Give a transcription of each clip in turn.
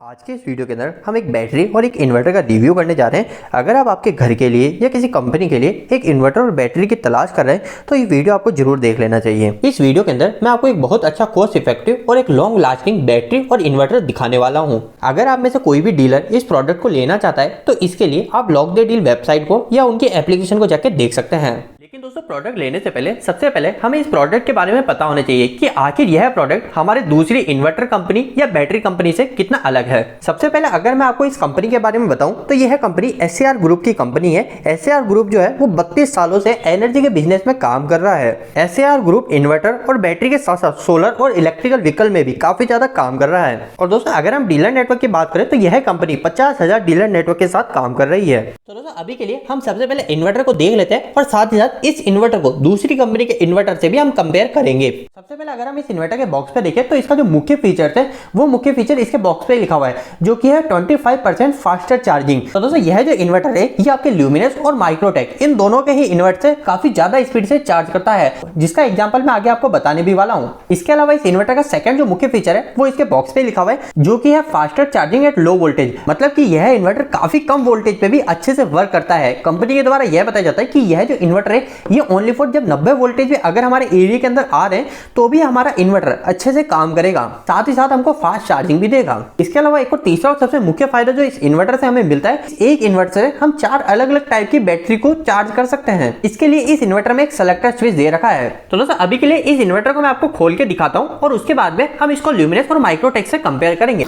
आज के इस वीडियो के अंदर हम एक बैटरी और एक इन्वर्टर का रिव्यू करने जा रहे हैं। अगर आप आपके घर के लिए या किसी कंपनी के लिए एक इन्वर्टर और बैटरी की तलाश कर रहे हैं तो ये वीडियो आपको जरूर देख लेना चाहिए। इस वीडियो के अंदर मैं आपको एक बहुत अच्छा कॉस्ट इफेक्टिव और एक लॉन्ग लास्टिंग बैटरी और इन्वर्टर दिखाने वाला हूँ। अगर आप में से कोई भी डीलर इस प्रोडक्ट को लेना चाहता है तो इसके लिए आप लॉक द डील वेबसाइट को या उनकी एप्लीकेशन को जाकर देख सकते हैं। लेकिन दोस्तों, प्रोडक्ट लेने से पहले सबसे पहले हमें इस प्रोडक्ट के बारे में पता होना चाहिए कि आखिर यह प्रोडक्ट हमारे दूसरी इन्वर्टर कंपनी या बैटरी कंपनी से कितना अलग है। सबसे पहले अगर मैं आपको इस कंपनी के बारे में बताऊं तो यह कंपनी SAR ग्रुप की कंपनी है। SAR ग्रुप जो है वो 32 सालों से एनर्जी के बिजनेस में काम कर रहा है। SAR ग्रुप इन्वर्टर और बैटरी के साथ साथ सोलर और इलेक्ट्रिकल व्हीकल में भी काफी ज्यादा काम कर रहा है। और दोस्तों, अगर हम डीलर नेटवर्क की बात करें तो यह कंपनी 50,000 डीलर नेटवर्क के साथ काम कर रही है। तो दोस्तों, अभी के लिए हम सबसे पहले इन्वर्टर को देख लेते हैं और साथ ही साथ इस इन्वर्टर को दूसरी कंपनी के इन्वर्टर से भी हम कंपेयर करेंगे। सबसे पहले अगर हम इस इन्वर्टर के बॉक्स पे देखें तो इसका जो मुख्य फीचर है वो मुख्य फीचर इसके बॉक्स पे लिखा हुआ है, जो कि है 25% फास्टर चार्जिंग। तो दोस्तों, यह जो इन्वर्टर है ये आपके ल्यूमिनस और माइक्रोटेक इन दोनों के ही इन्वर्टर से काफी ज्यादा स्पीड से चार्ज करता है, जिसका एग्जांपल मैं आगे आपको बताने भी वाला हूं। इसके अलावा इस इन्वर्टर का सेकंड जो मुख्य फीचर है वो इसके बॉक्स पे लिखा हुआ है, जो कि है faster charging at low voltage. मतलब कि यह इन्वर्टर काफी कम वोल्टेज पे भी अच्छे से वर्क करता है। कंपनी के द्वारा यह बताया जाता है कि यह जो इन्वर्टर है ये ओनली फॉर जब 90 वोल्टेज पे अगर हमारे एरिया के अंदर आ रहे हैं तो भी हमारा इन्वर्टर अच्छे से काम करेगा, साथ ही साथ हमको फास्ट चार्जिंग भी देगा। इसके अलावा एक और तीसरा और सबसे मुख्य फायदा जो इस इन्वर्टर से हमें मिलता है, एक इन्वर्टर से हम 4 अलग अलग टाइप की बैटरी को चार्ज कर सकते हैं। इसके लिए इस इन्वर्टर में एक सेलेक्टर स्विच दे रखा है। तो दोस्तों, अभी के लिए इस इन्वर्टर को मैं आपको खोल के दिखाता हूं और उसके बाद में हम इसको ल्यूमिनस और माइक्रोटेक से कंपेयर करेंगे।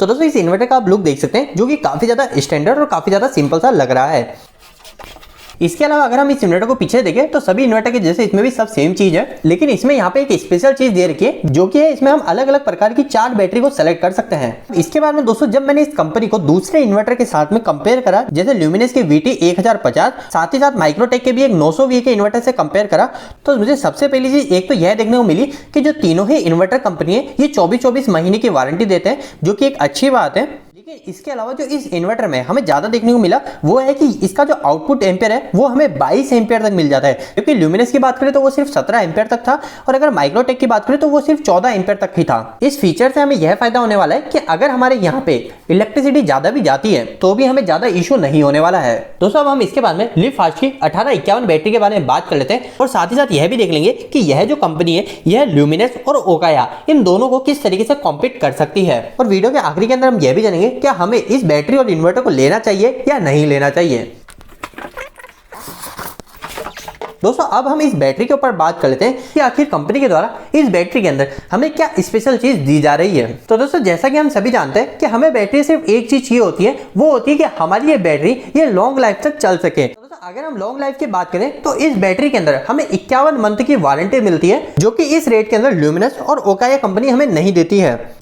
तो दोस्तों, इस इन्वर्टर का आप लुक देख सकते हैं, जो कि काफी ज्यादा स्टैंडर्ड और काफी ज्यादा सिंपल सा लग रहा है। इसके अलावा अगर हम इस इन्वर्टर को पीछे देखें तो सभी इन्वर्टर के जैसे इसमें भी सब सेम चीज है, लेकिन इसमें यहाँ पे एक स्पेशल चीज दे रखी है, जो कि है इसमें हम अलग अलग प्रकार की 4 बैटरी को सेलेक्ट कर सकते हैं। इसके बाद में दोस्तों, जब मैंने इस कंपनी को दूसरे इन्वर्टर के साथ में कंपेयर करा, जैसे ल्यूमिनस के VT 1050 साथ ही साथ माइक्रोटेक के भी एक 900 V के इन्वर्टर से कंपेयर करा, तो मुझे सबसे पहली चीज एक तो यह देखने को मिली कि जो तीनों ही इन्वर्टर कंपनी है ये 24-24 महीने की वारंटी देते हैं, जो कि एक अच्छी बात है। इसके अलावा जो इस इन्वर्टर में हमें ज्यादा देखने को मिला वो है कि इसका जो आउटपुट एम्पेयर है वो हमें 22 एम्पेयर तक मिल जाता है, क्योंकि ल्यूमिनस की बात करें तो वो सिर्फ 17 एम्पेयर तक था और अगर माइक्रोटेक की बात करें तो वो सिर्फ 14 एम्पेयर तक ही था। इस फीचर से हमें यह फायदा होने वाला है कि अगर हमारे यहाँ पे इलेक्ट्रिसिटी ज्यादा भी जाती है तो भी हमें ज्यादा इशू नहीं होने वाला है। दोस्तों, अब हम इसके बाद में लिव फास्ट की 1851 बैटरी के बारे में बात कर लेते हैं और साथ ही साथ यह भी देख लेंगे कि यह जो कंपनी है यह ल्यूमिनस और ओकाया इन दोनों को किस तरीके से कॉम्पीट कर सकती है। और वीडियो के आखिरी के अंदर हम यह भी जानेंगे क्या हमें इस बैटरी और इन्वर्टर को लेना चाहिए या नहीं लेना चाहिए। दोस्तों, अब हम इस बैटरी के ऊपर बात कर लेते हैं कि आखिर कंपनी के द्वारा इस बैटरी के अंदर हमें क्या स्पेशल चीज दी जा रही है। तो दोस्तों, जैसा कि हम सभी जानते हैं कि हमें बैटरी सिर्फ एक चीज चाहिए होती है, वो होती है कि हमारी ये बैटरी ये लॉन्ग लाइफ तक चल सके। तो दोस्तों, अगर हम लॉन्ग लाइफ की बात करें तो इस बैटरी के अंदर हमें 51 मंथ की वारंटी मिलती है, जो कि इस रेट के अंदर ल्यूमिनस और ओकाया कंपनी हमें नहीं देती है।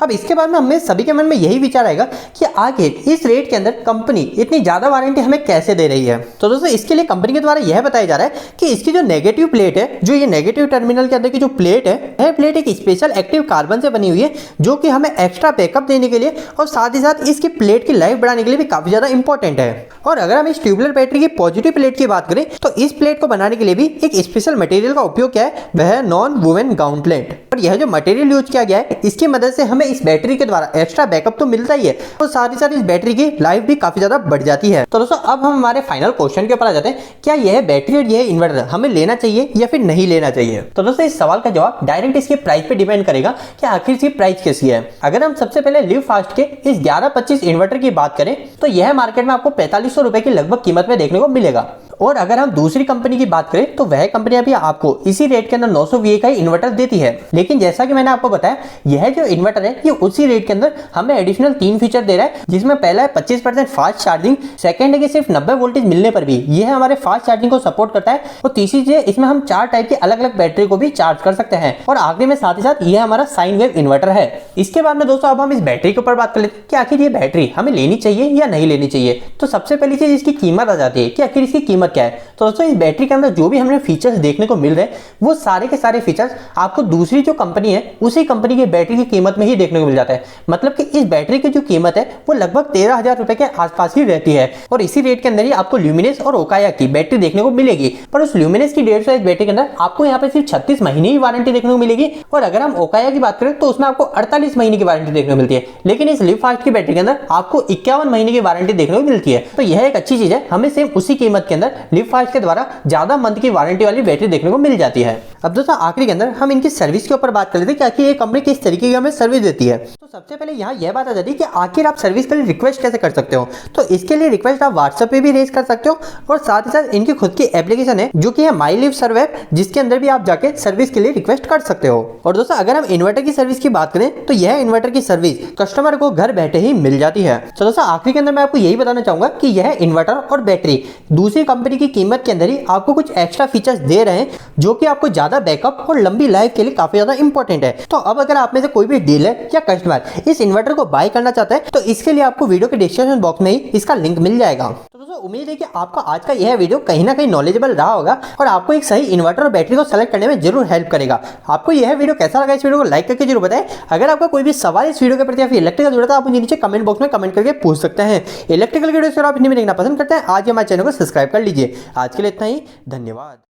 अब इसके बाद में हमें सभी के मन में यही विचार आएगा कि आखिर इस रेट के अंदर कंपनी इतनी ज्यादा वारंटी हमें कैसे दे रही है। तो दोस्तों, इसके लिए कंपनी के द्वारा यह बताया जा रहा है कि इसकी जो नेगेटिव प्लेट है, जो ये नेगेटिव टर्मिनल के अंदर की जो प्लेट है, यह प्लेट एक स्पेशल एक्टिव कार्बन से बनी हुई है, जो कि हमें एक्स्ट्रा बैकअप देने के लिए और साथ ही साथ इसकी प्लेट की लाइफ बढ़ाने के लिए भी काफी ज्यादा इंपॉर्टेंट है। और अगर हम इस ट्यूबुलर बैटरी की पॉजिटिव प्लेट की बात करें तो इस प्लेट को बनाने के लिए भी एक स्पेशल मटेरियल का उपयोग किया है, वह है नॉन वुवन गाउंटलेट। और यह जो मटेरियल यूज किया गया है इसकी मदद से हमें इस बैटरी के द्वारा एक्स्ट्रा बैकअप तो मिलता ही है और साथ ही साथ इस बैटरी की लाइफ भी काफी ज्यादा बढ़ जाती है। तो दोस्तों, अब हम हमारे फाइनल क्वेश्चन के ऊपर आ जाते हैं, क्या यह बैटरी और यह इन्वर्टर हमें लेना चाहिए या फिर नहीं लेना चाहिए। तो दोस्तों, इस सवाल का जवाब डायरेक्ट इसके प्राइस पे डिपेंड करेगा कि आखिर इसकी प्राइस कैसी है। अगर हम सबसे पहले लिव फास्ट के इस 1125 इन्वर्टर की बात करें तो यह मार्केट में आपको 4500 रुपए की लगभग कीमत में देखने को मिलेगा। और अगर हम दूसरी कंपनी की बात करें तो वह कंपनी अभी आपको इसी रेट के अंदर 900 VA का ही इन्वर्टर देती है, लेकिन जैसा कि मैंने आपको बताया यह जो इन्वर्टर है ये उसी रेट के अंदर हमें एडिशनल 3 फीचर दे रहा है, जिसमें पहला है 25% फास्ट चार्जिंग, सेकंड है कि सिर्फ 90 वोल्टेज मिलने पर भी यह हमारे फास्ट चार्जिंग को सपोर्ट करता है, और तीसरी चीज इसमें हम 4 टाइप की अलग अलग बैटरी को भी चार्ज कर सकते हैं, और आखिरी में साथ ही साथ यह हमारा साइन वेव इन्वर्टर है। इसके बाद में दोस्तों, अब हम इस बैटरी के ऊपर बात कर लेते हैं कि आखिर ये बैटरी हमें लेनी चाहिए या नहीं लेनी चाहिए। तो सबसे पहली चीज इसकी कीमत आ जाती है कि आखिर इसकी कीमत कीमत क्या है। तो दोस्तों इस बैटरी के अंदर जो भी हमें फीचर्स देखने को मिल रहे हैं वो सारे के सारे फीचर्स आपको दूसरी जो कंपनी है उसी कंपनी की बैटरी की कीमत में ही देखने को मिल जाता है। मतलब कि इस बैटरी की जो कीमत है वो लगभग 13,000 रुपए के आसपास ही रहती है और इसी रेट के अंदर ही आपको ल्यूमिनस और ओकाया की बैटरी देखने को मिलेगी। पर उस ल्यूमिनस की 150 बैटरी के अंदर आपको यहाँ पे सिर्फ 36 महीने की वारंटी देखने को मिलेगी और अगर हम ओकाया की बात करें तो उसमें आपको 48 महीने की वारंटी देखने को मिलती है। लेकिन इस लिव फास्ट की बैटरी के अंदर आपको 51 महीने की वारंटी देखने को मिलती है। तो यह एक अच्छी चीज है, हमें सेम उसी कीमत के अंदर लिव फास्ट के द्वारा ज्यादा मंथ की वारंटी वाली बैटरी देखने को मिल जाती है। अब दोस्तों आखिरी के अंदर हम इनकी सर्विस के ऊपर बात कर लेते हैं कि ये कंपनी किस तरीके की हमें सर्विस देती है। तो सबसे पहले यहाँ यह बात आ जाती है कि आखिर आप सर्विस के लिए रिक्वेस्ट कैसे कर सकते हो। तो इसके लिए रिक्वेस्ट आप व्हाट्सएप पे भी रेज कर सकते हो और साथ ही साथ इनकी खुद की एप्लीकेशन है जो कि है माई लिव सर्व ऐप, जिसके अंदर भी आप जाके सर्विस के लिए रिक्वेस्ट कर सकते हो। और दोस्तों अगर हम इन्वर्टर की सर्विस की बात करें तो यह इन्वर्टर की सर्विस कस्टमर को घर बैठे ही मिल जाती है। तो दोस्तों आखिरी के अंदर मैं आपको यही बताना चाहूंगा कि यह इन्वर्टर और बैटरी दूसरी कंपनी की कीमत के अंदर ही आपको कुछ एक्स्ट्रा फीचर्स दे रहे हैं जो कि आपको ज्यादा बैकअप और लंबी लाइफ के लिए काफी ज्यादा इंपॉर्टेंट है। तो अब अगर आप में से कोई भी डीलर या कस्टमर इस इन्वर्टर को बाय करना चाहता है तो इसके लिए आपको वीडियो के डिस्क्रिप्शन बॉक्स में ही इसका लिंक मिल जाएगा। तो दोस्तों उम्मीद है कि आपका आज का यह वीडियो कहीं ना कहीं नॉलेजेबल रहा होगा और आपको एक सही इन्वर्टर और बैटरी को सेलेक्ट करने में जरूर हेल्प करेगा। आपको यह वीडियो कैसा लगा, इस वीडियो को लाइक करके जरूर बताएं। अगर आपका कोई भी सवाल इस वीडियो के प्रति या फिर इलेक्ट्रिकल जुड़ा था आप मुझे नीचे कमेंट बॉक्स में कमेंट करके पूछ सकते हैं। इलेक्ट्रिकल वीडियो आप हिंदी में देखना पसंद करते हैं आज हमारे चैनल को सब्सक्राइब कर लीजिए। आज के लिए इतना ही, धन्यवाद।